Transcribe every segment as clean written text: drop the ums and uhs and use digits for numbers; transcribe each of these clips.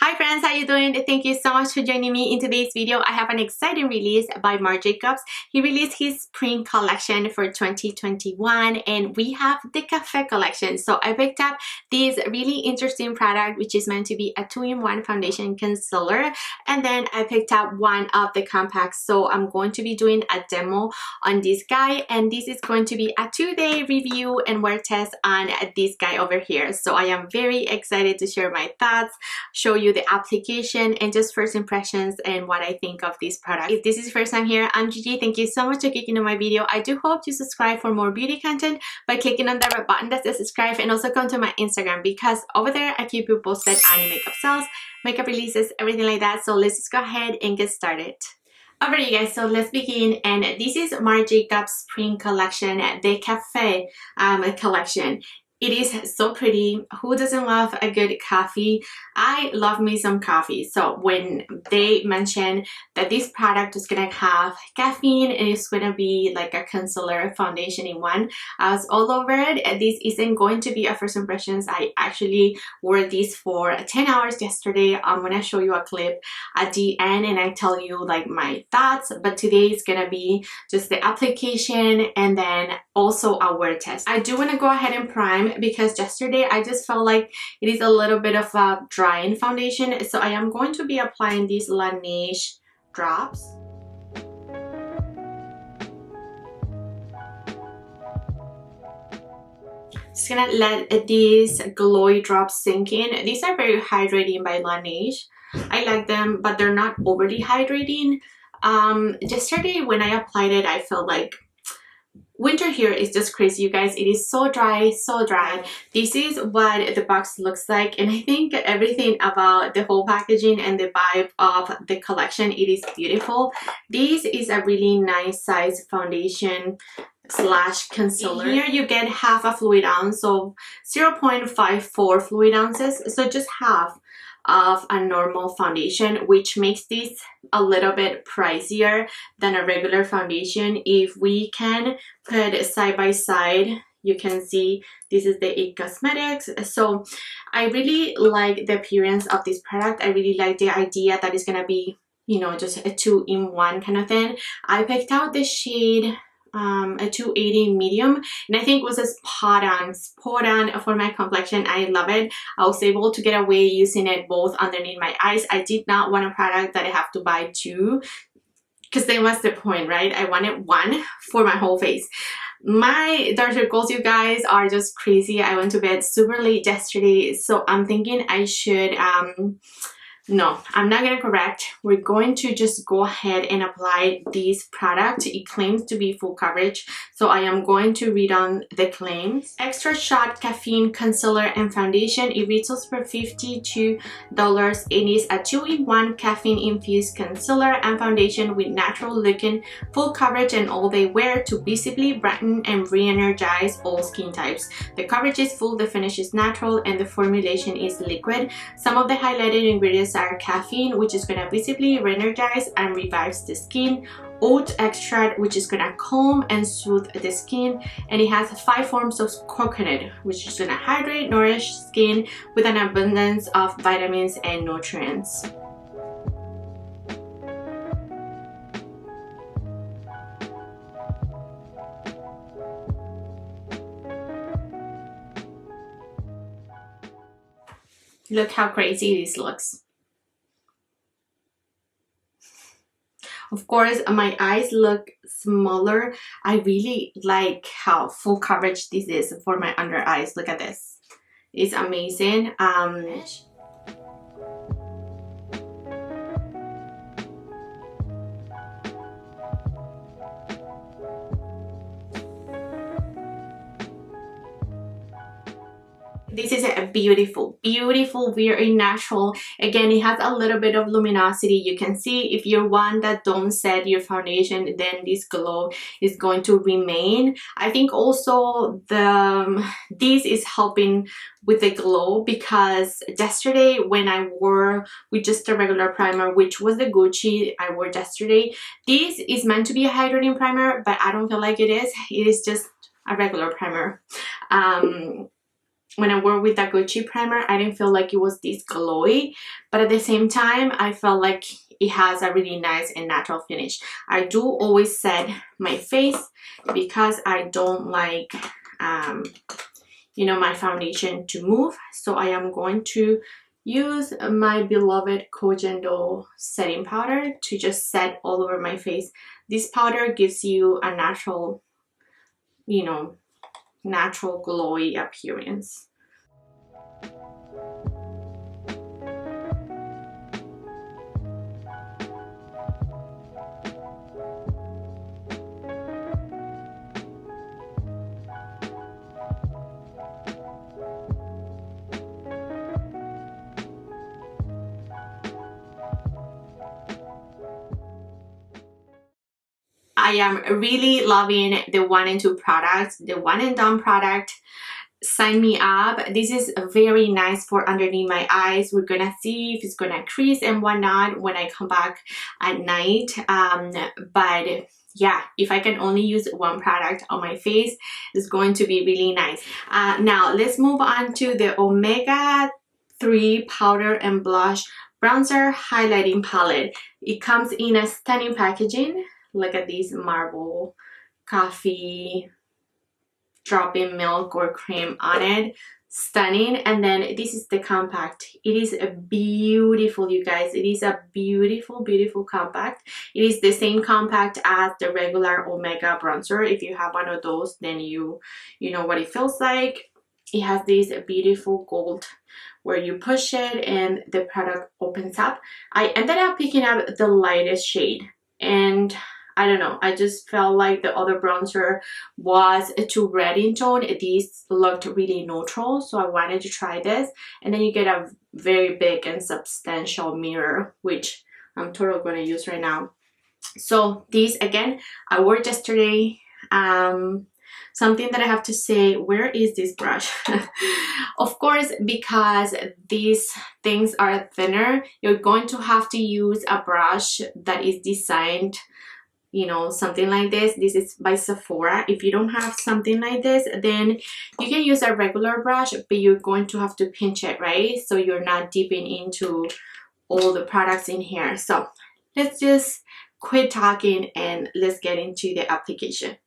Hi friends, how you doing? Thank you so much for joining me in today's video. I have an exciting release by Marc Jacobs. He released his spring collection for 2021 and we have the Cafe collection. So I picked up this really interesting product which is meant to be a 2-in-1 foundation concealer, and then I picked up one of the compacts. So I'm going to be doing a demo on this guy, and this is going to be a 2-day review and wear test on this guy over here. So I am very excited to share my thoughts, show you the application, and just first impressions and what I think of this product. If this is your first time here, I'm Gigi. Thank you so much for clicking on my video. I do hope you subscribe for more beauty content by clicking on the red button that says subscribe, and also come to my Instagram because over there I keep you posted on any makeup sales, makeup releases, everything like that. So let's just go ahead and get started. Alright you guys, so let's begin, and this is Marc Jacobs Spring Collection, the Cafe collection. It is so pretty. Who doesn't love a good coffee? I love me some coffee. So when they mentioned that this product is gonna have caffeine and it's gonna be like a concealer foundation in one, I was all over it. This isn't going to be a first impressions. I actually wore this for 10 hours yesterday. I'm gonna show you a clip at the end and I tell you like my thoughts, but today is gonna be just the application and then also a wear test. I do want to go ahead and prime because yesterday I just felt like it is a little bit of a drying foundation, so I am going to be applying these Laneige drops. Just gonna let these glowy drops sink in. These are very hydrating by Laneige. I like them, but they're not overly hydrating. Yesterday when I applied it, I felt like winter here is just crazy, you guys. It is so dry, so dry. This is what the box looks like, and I think everything about the whole packaging and the vibe of the collection, it is beautiful. This is a really nice size foundation slash concealer. Here you get half a fluid ounce, so 0.54 fluid ounces, so just half of a normal foundation, which makes this a little bit pricier than a regular foundation. If we can put side by side, you can see this is the IT Cosmetics. So I really like the appearance of this product. I really like the idea that it's gonna be, you know, just a 2-in-1 kind of thing. I picked out the shade a 280 medium, and I think it was a spot on for my complexion. I love it. I was able to get away using it both underneath my eyes. I did not want a product that I have to buy two, because then what's the point, right? I wanted one for my whole face. My dark circles, you guys, are just crazy. I went to bed super late yesterday, so I'm thinking I should no, I'm not gonna correct. We're going to just go ahead and apply this product. It claims to be full coverage, so I am going to read on the claims. Extra shot caffeine concealer and foundation. It retails for $52 and is a 2-in-1 caffeine infused concealer and foundation with natural looking full coverage and all day wear to visibly brighten and re-energize all skin types. The coverage is full, the finish is natural, and the formulation is liquid. Some of the highlighted ingredients are caffeine, which is going to visibly re-energize and revives the skin, oat extract, which is going to calm and soothe the skin, and it has 5 forms of coconut, which is going to hydrate, nourish skin with an abundance of vitamins and nutrients. Look how crazy this looks. Of course, my eyes look smaller. I really like how full coverage this is for my under eyes. Look at this. It's amazing. This is a beautiful, very natural. Again, it has a little bit of luminosity. You can see if you're one that don't set your foundation, then this glow is going to remain. I think also this is helping with the glow, because yesterday when I wore with just a regular primer, which was the Gucci I wore yesterday, this is meant to be a hydrating primer, but I don't feel like it is. It is just a regular primer. when I worked with that Gucci primer, I didn't feel like it was this glowy, but at the same time, I felt like it has a really nice and natural finish. I do always set my face because I don't like, you know, my foundation to move. So I am going to use my beloved Kojendo setting powder to just set all over my face. This powder gives you a natural, you know, natural glowy appearance. I am really loving the one and two products. The one and done product, sign me up. This is very nice for underneath my eyes. We're gonna see if it's gonna crease and whatnot when I come back at night. But yeah, if I can only use one product on my face, it's going to be really nice. Now let's move on to the Omega 3 powder and blush bronzer highlighting palette. It comes in a stunning packaging. Look at this marble coffee dropping milk or cream on it. Stunning. And then this is the compact. It is a beautiful, you guys. It is a beautiful, beautiful compact. It is the same compact as the regular Omega bronzer. If you have one of those, then you know what it feels like. It has this beautiful gold where you push it and the product opens up. I ended up picking up the lightest shade, and I don't know, I just felt like the other bronzer was too red in tone. This looked really neutral, so I wanted to try this. And then you get a very big and substantial mirror, which I'm totally going to use right now. So this, again, I wore yesterday. Something that I have to say, where is this brush? Of course, because these things are thinner, you're going to have to use a brush that is designed, you know, something like this. This is by Sephora. If you don't have something like this, then you can use a regular brush, but you're going to have to pinch it, right? So you're not dipping into all the products in here. So let's just quit talking and let's get into the application.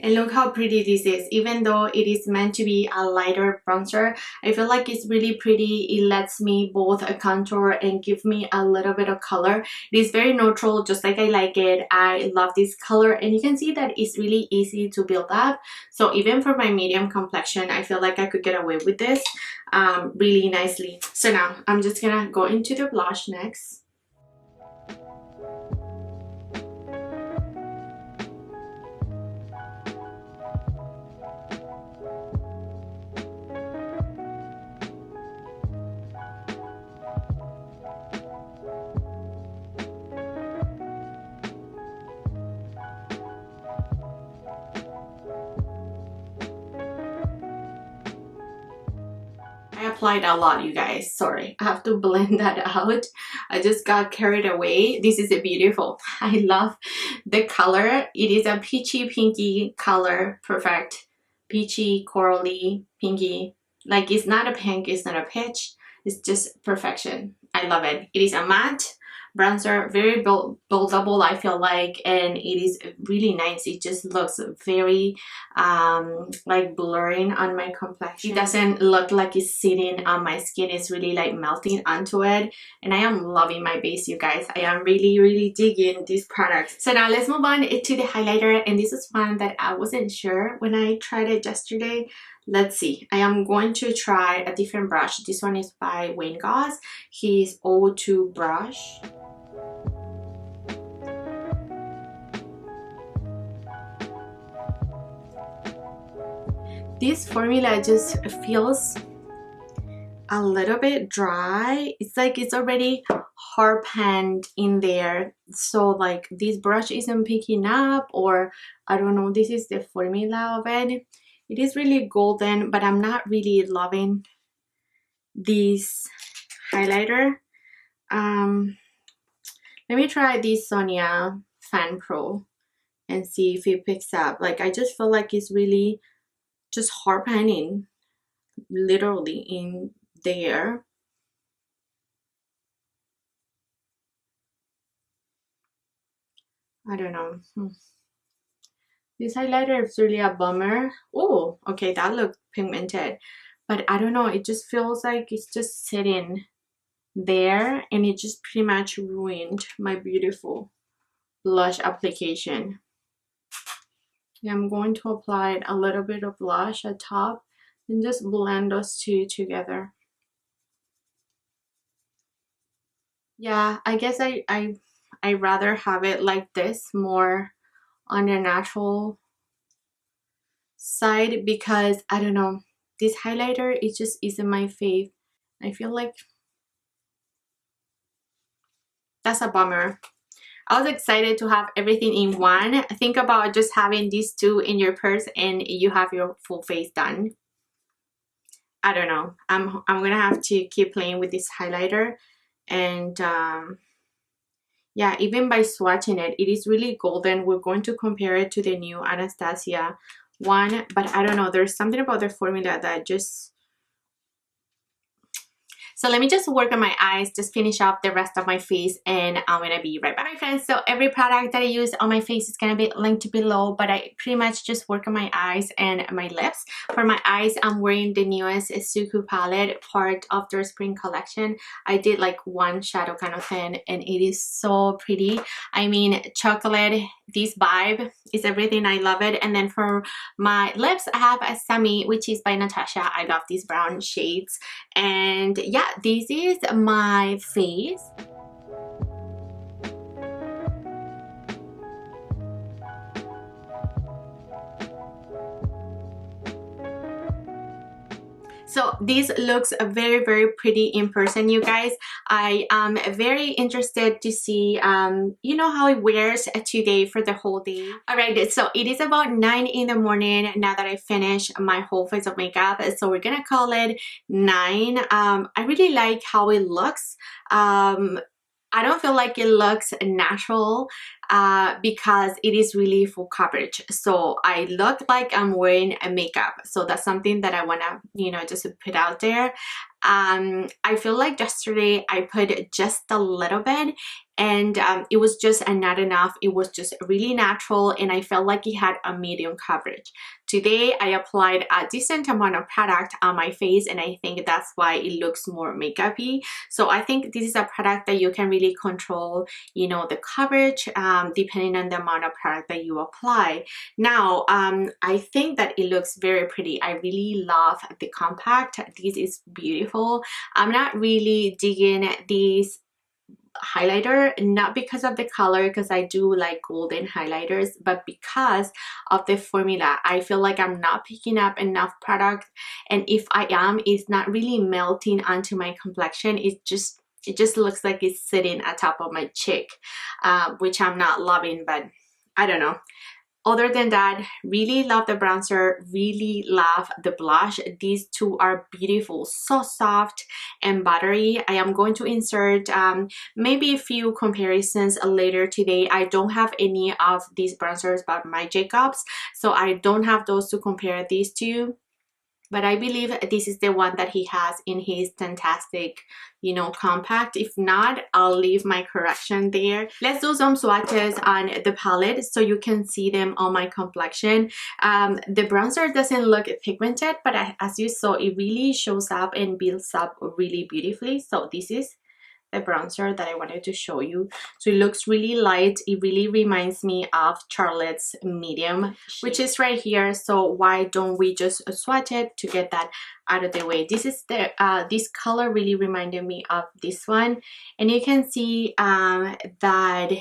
And look how pretty this is. Even though it is meant to be a lighter bronzer, I feel like it's really pretty. It lets me both contour and give me a little bit of color. It is very neutral, just like I like it. I love this color, and you can see that it's really easy to build up. So even for my medium complexion, I feel like I could get away with this really nicely. So now I'm just gonna go into the blush next. I applied a lot, you guys. Sorry, I have to blend that out. I just got carried away. This is beautiful. I love the color. It is a peachy pinky color. Perfect. Peachy, corally, pinky. Like, it's not a pink, it's not a peach. It's just perfection. I love it. It is a matte bronzer, very buildable, I feel like, and it is really nice. It just looks very like blurring on my complexion. It doesn't look like it's sitting on my skin. It's really like melting onto it, and I am loving my base, you guys. I am really digging this product. So now let's move on to the highlighter, and this is one that I wasn't sure when I tried it yesterday. Let's see. I am going to try a different brush. This one is by Wayne Goss. His O2 brush. This formula just feels a little bit dry. It's like it's already hard panned in there, so like this brush isn't picking up, or I don't know, this is the formula of it. It is really golden, but I'm not really loving this highlighter. Let me try this Sonia Fan Pro and see if it picks up. Like, I just feel like it's really just hard panning literally in there. I don't know. This highlighter is really a bummer. Oh, okay, that looks pigmented, but I don't know, it just feels like it's just sitting there, and it just pretty much ruined my beautiful blush application. Yeah, I'm going to apply a little bit of blush at top and just blend those two together. Yeah, I guess I rather have it like this, more on the natural side, because I don't know, this highlighter, it just isn't my fave. I feel like that's a bummer. I was excited to have everything in one. Think about just having these two in your purse and you have your full face done. I don't know. I'm gonna have to keep playing with this highlighter, and yeah, even by swatching it, it is really golden. We're going to compare it to the new Anastasia one, but I don't know, there's something about the formula that just... So let me just work on my eyes, just finish up the rest of my face, and I'm gonna be right back. Hi friends, so every product that I use on my face is gonna be linked below, but I pretty much just work on my eyes and my lips. For my eyes, I'm wearing the newest Suku palette, part of their spring collection. I did like one shadow kind of thing, and it is so pretty. I mean, chocolate, this vibe is everything. I love it. And then for my lips, I have a Semi, which is by Natasha. I love these brown shades, and yeah, this is my face. So this looks very, very pretty in person, you guys. I am very interested to see, you know, how it wears today for the whole day. All right, so it is about 9 in the morning now that I finished my whole face of makeup. So we're gonna call it 9. I really like how it looks. I don't feel like it looks natural because it is really full coverage. So I look like I'm wearing a makeup. So that's something that I want to, you know, just put out there. I feel like yesterday I put just a little bit, and it was just not enough. It was just really natural, and I felt like it had a medium coverage. Today I applied a decent amount of product on my face, and I think that's why it looks more makeup-y. So I think this is a product that you can really control, you know, the coverage depending on the amount of product that you apply. Now I think that it looks very pretty. I really love the compact. This is beautiful. I'm not really digging this highlighter, not because of the color, because I do like golden highlighters, but because of the formula. I feel like I'm not picking up enough product, and if I am, it's not really melting onto my complexion. It just looks like it's sitting atop of my cheek, which I'm not loving, but I don't know. Other than that, really love the bronzer, really love the blush. These two are beautiful, so soft and buttery. I am going to insert maybe a few comparisons later today. I don't have any of these bronzers by Marc Jacobs, so I don't have those to compare these two. But I believe this is the one that he has in his fantastic, you know, compact. If not, I'll leave my correction there. Let's do some swatches on the palette so you can see them on my complexion. The bronzer doesn't look pigmented, but as you saw, it really shows up and builds up really beautifully. So this is the bronzer that I wanted to show you. So it looks really light. It really reminds me of Charlotte's medium, which is right here. So why don't we just swatch it to get that out of the way? This is the this color really reminded me of this one, and you can see that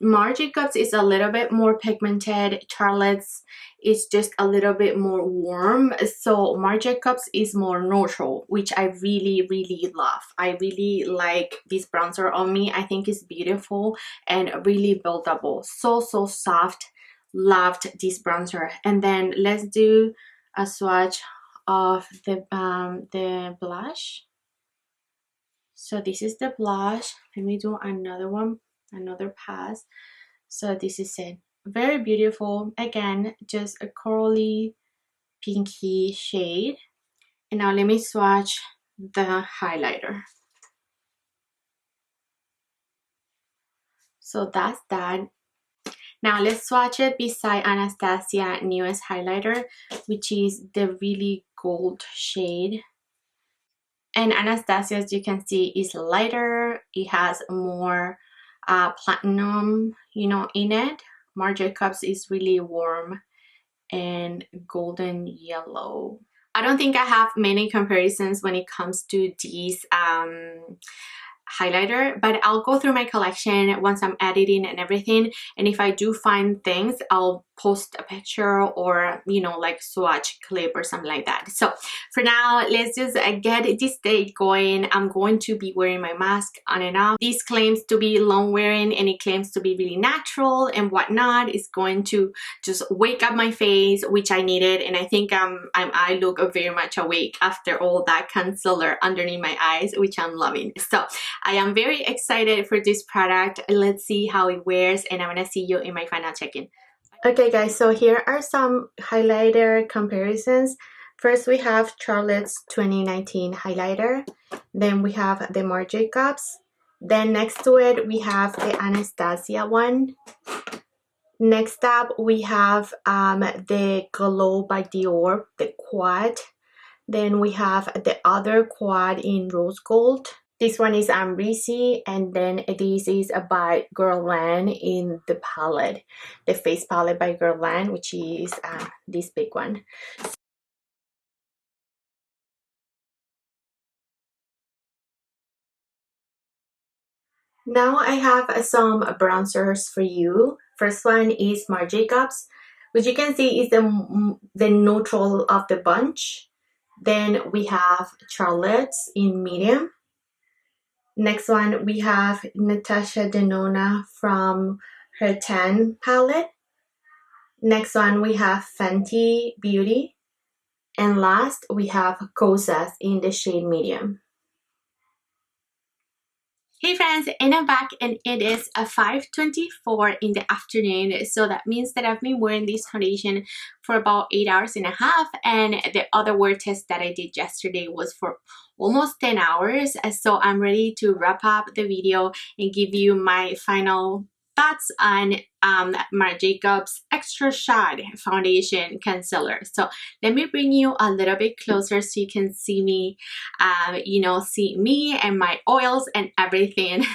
Marc Jacobs is a little bit more pigmented. Charlotte's is just a little bit more warm. So Marc Jacobs is more neutral, which I really, really love. I really like this bronzer on me. I think it's beautiful and really buildable. So soft. Loved this bronzer. And then let's do a swatch of the blush. So this is the blush. Let me do another one, another pass. So this is it. Very beautiful. Again, just a corally pinky shade. And now let me swatch the highlighter. So that's that. Now let's swatch it beside Anastasia newest highlighter, which is the really gold shade. And Anastasia, as you can see, is lighter. It has more platinum, you know, in it. Marc Jacobs is really warm and golden yellow. I don't think I have many comparisons when it comes to these highlighter, but I'll go through my collection once I'm editing and everything, and if I do find things, I'll post a picture or, you know, like swatch clip or something like that. So for now, let's just get this day going. I'm going to be wearing my mask on and off. This claims to be long wearing and it claims to be really natural and whatnot. It's going to just wake up my face, which I needed, and I think I look very much awake after all that concealer underneath my eyes, which I'm loving. So I am very excited for this product. Let's see how it wears, and I'm gonna see you in my final check-in. Okay guys, so here are some highlighter comparisons. First we have Charlotte's 2019 highlighter, then we have the Marc Jacobs, then next to it we have the Anastasia one. Next up we have the Glow by Dior, the quad. Then we have the other quad in rose gold. This one is Ambrisi, and then this is by Guerlain in the palette, the face palette by Guerlain, which is this big one. Now I have some bronzers for you. First one is Marc Jacobs, which you can see is the neutral of the bunch. Then we have Charlotte's in medium. Next one, we have Natasha Denona from her tan palette. Next one, we have Fenty Beauty. And last, we have Kosas in the shade medium. Hey friends, and I'm back, and it is a 5:24 in the afternoon, so that means that I've been wearing this foundation for about 8 hours and a half, and the other wear test that I did yesterday was for almost 10 hours. So I'm ready to wrap up the video and give you my final thoughts on Marc Jacobs Extra Shot Foundation Concealer. So let me bring you a little bit closer so you can see me, you know, see me and my oils and everything.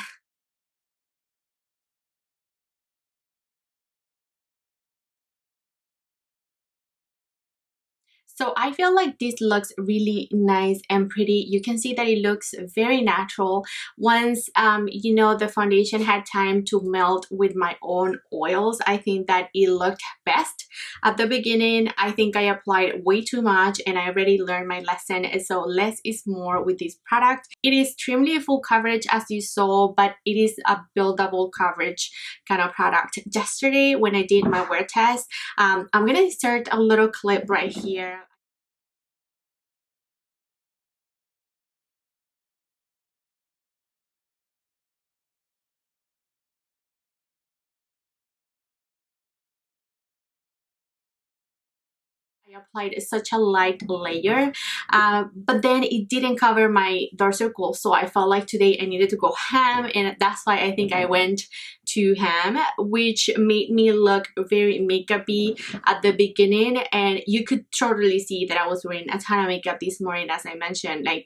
So I feel like this looks really nice and pretty. You can see that it looks very natural. Once, you know, the foundation had time to melt with my own oils, I think that it looked best. At the beginning, I think I applied way too much, and I already learned my lesson. So less is more with this product. It is extremely full coverage, as you saw, but it is a buildable coverage kind of product. Yesterday, when I did my wear test, I'm gonna insert a little clip right here. I applied such a light layer, but then it didn't cover my dark circles, so I felt like today I needed to go ham, and that's why I think I went to ham, which made me look very makeup-y at the beginning, and you could totally see that I was wearing a ton of makeup this morning. As I mentioned, like,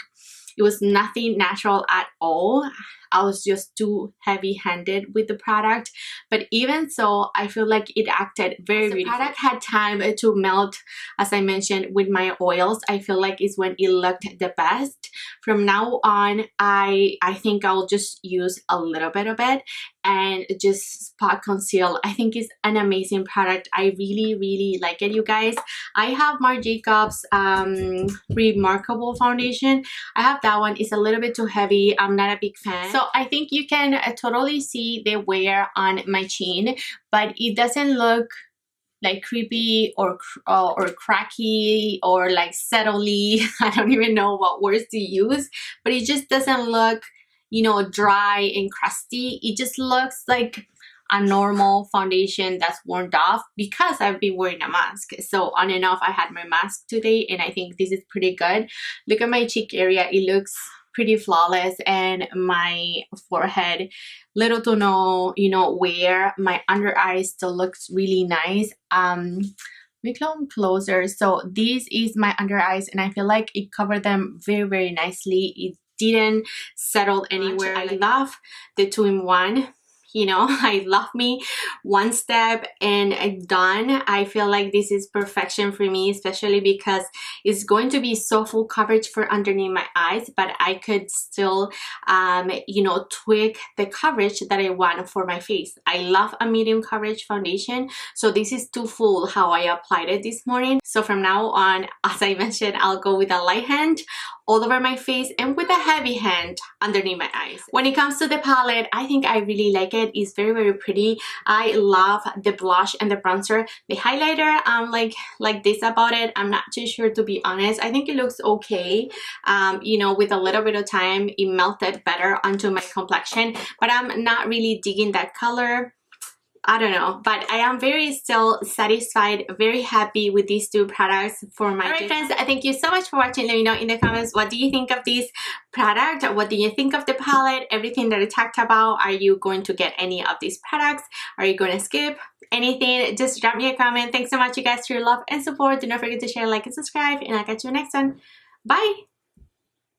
it was nothing natural at all. I was just too heavy-handed with the product, but even so, I feel like it acted very beautiful. The product had time to melt, as I mentioned, with my oils. I feel like it's when it looked the best. From now on, I think I'll just use a little bit of it, and just spot conceal. I think it's an amazing product. I really like it, you guys. I have Marc Jacobs Remarkable foundation. I have that one. It's a little bit too heavy. I'm not a big fan. So I think you can totally see the wear on my chin, but it doesn't look like creepy or cracky or like settly. I don't even know what words to use, but it just doesn't look, you know, dry and crusty. It just looks like a normal foundation that's worn off because I've been wearing a mask. So on and off, I had my mask today, and I think this is pretty good. Look at my cheek area. It looks pretty flawless, and my forehead, little to no, you know, wear. My under eye still looks really nice. We come closer. So this is my under eyes, and I feel like it covered them very nicely. It didn't settle anywhere. I love the 2-in-1. You know, I love me one step and done. I feel like this is perfection for me, especially because it's going to be so full coverage for underneath my eyes, but I could still, you know, tweak the coverage that I want for my face. I love a medium coverage foundation, so this is too full how I applied it this morning. So from now on, as I mentioned, I'll go with a light hand all over my face and with a heavy hand underneath my eyes. When it comes to the palette, I think I really like it. It's very pretty. I love the blush and the bronzer. The highlighter, like this about it. I'm not too sure, to be honest. I think it looks okay. You know, with a little bit of time, it melted better onto my complexion, but I'm not really digging that color. I don't know, but I am very still satisfied, very happy with these two products for my Alright friends, thank you so much for watching. Let me know in the comments, what do you think of this product? What do you think of the palette? Everything that I talked about, are you going to get any of these products? Are you going to skip anything? Just drop me a comment. Thanks so much, you guys, for your love and support. Do not forget to share, like, and subscribe, and I'll catch you next one. Bye!